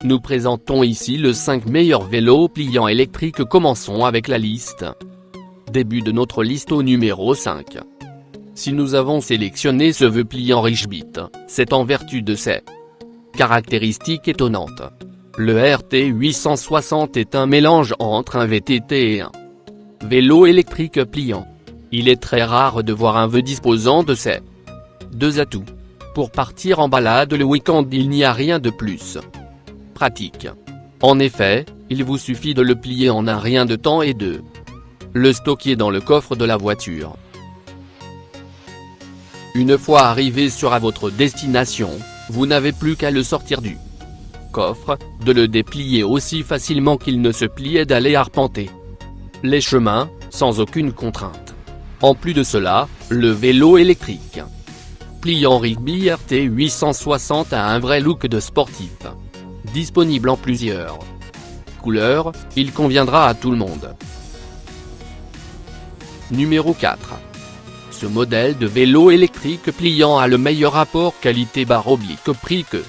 Nous présentons ici le 5 meilleurs vélos pliants électriques. Commençons avec la liste. Début de notre liste au numéro 5. Si nous avons sélectionné ce vélo pliant Richbit, c'est en vertu de ses caractéristiques étonnantes. Le RT 860 est un mélange entre un VTT et un vélo électrique pliant. Il est très rare de voir un vélo disposant de ces deux atouts. Pour partir en balade le week-end, il n'y a rien de plus pratique. En effet, il vous suffit de le plier en un rien de temps et de le stocker dans le coffre de la voiture. Une fois arrivé à votre destination, vous n'avez plus qu'à le sortir du coffre, de le déplier aussi facilement qu'il ne se pliait, d'aller arpenter les chemins, sans aucune contrainte. En plus de cela, le vélo électrique pliant Richbit RT 860 a un vrai look de sportif. Disponible en plusieurs couleurs, il conviendra à tout le monde. Numéro 4. Ce modèle de vélo électrique pliant a le meilleur rapport qualité/prix que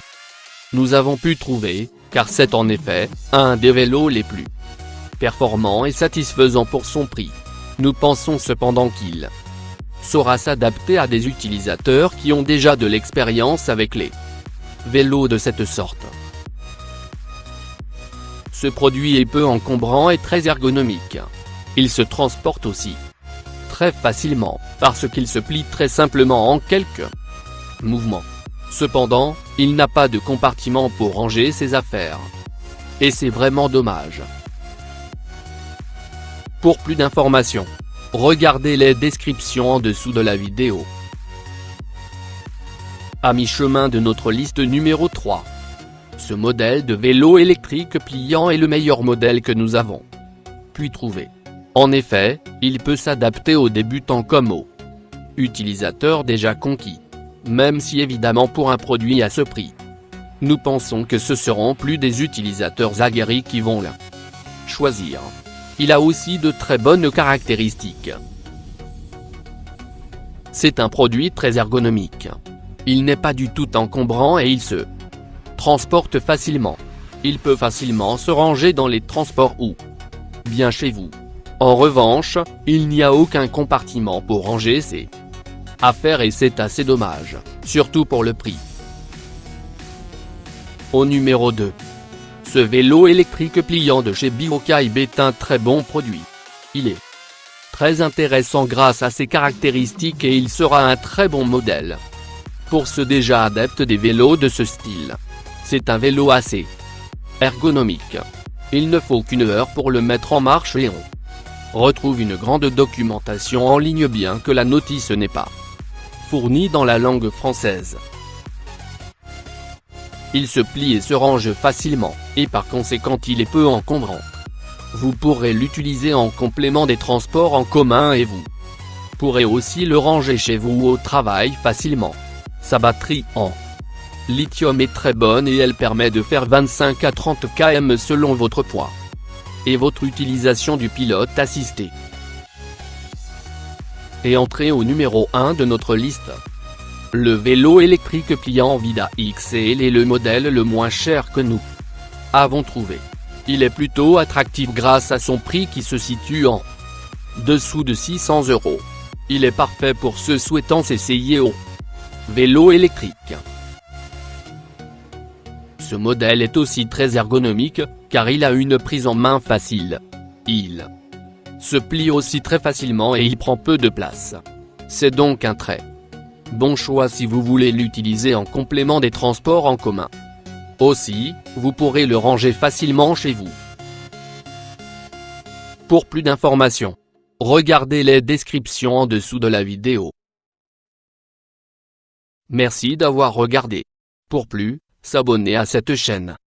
nous avons pu trouver, car c'est en effet un des vélos les plus performants et satisfaisants pour son prix. Nous pensons cependant qu'il saura s'adapter à des utilisateurs qui ont déjà de l'expérience avec les vélos de cette sorte. Ce produit est peu encombrant et très ergonomique. Il se transporte aussi très facilement, parce qu'il se plie très simplement en quelques mouvements. Cependant, il n'a pas de compartiment pour ranger ses affaires. Et c'est vraiment dommage. Pour plus d'informations, regardez les descriptions en dessous de la vidéo. À mi-chemin de notre liste numéro 3. Ce modèle de vélo électrique pliant est le meilleur modèle que nous avons pu trouver. En effet, il peut s'adapter aux débutants comme aux utilisateurs déjà conquis. Même si évidemment pour un produit à ce prix, nous pensons que ce seront plus des utilisateurs aguerris qui vont le choisir. Il a aussi de très bonnes caractéristiques. C'est un produit très ergonomique. Il n'est pas du tout encombrant et il se transporte facilement. Il peut facilement se ranger dans les transports ou bien chez vous. En revanche, il n'y a aucun compartiment pour ranger ses affaires et c'est assez dommage, surtout pour le prix. Au numéro 2. Ce vélo électrique pliant de chez BioKaib est un très bon produit. Il est très intéressant grâce à ses caractéristiques et il sera un très bon modèle pour ceux déjà adeptes des vélos de ce style. C'est un vélo assez ergonomique. Il ne faut qu'une heure pour le mettre en marche et on retrouve une grande documentation en ligne, bien que la notice n'est pas fournie dans la langue française. Il se plie et se range facilement, et par conséquent il est peu encombrant. Vous pourrez l'utiliser en complément des transports en commun et vous pourrez aussi le ranger chez vous ou au travail facilement. Sa batterie en lithium est très bonne et elle permet de faire 25 à 30 km selon votre poids et votre utilisation du pilote assisté. Et entrez au numéro 1 de notre liste. Le vélo électrique pliant Vida XL est le modèle le moins cher que nous avons trouvé. Il est plutôt attractif grâce à son prix qui se situe en dessous de 600 €. Il est parfait pour ceux souhaitant s'essayer au vélo électrique. Ce modèle est aussi très ergonomique, car il a une prise en main facile. Il se plie aussi très facilement et il prend peu de place. C'est donc un très bon choix si vous voulez l'utiliser en complément des transports en commun. Aussi, vous pourrez le ranger facilement chez vous. Pour plus d'informations, regardez les descriptions en dessous de la vidéo. Merci d'avoir regardé. Pour plus, s'abonner à cette chaîne.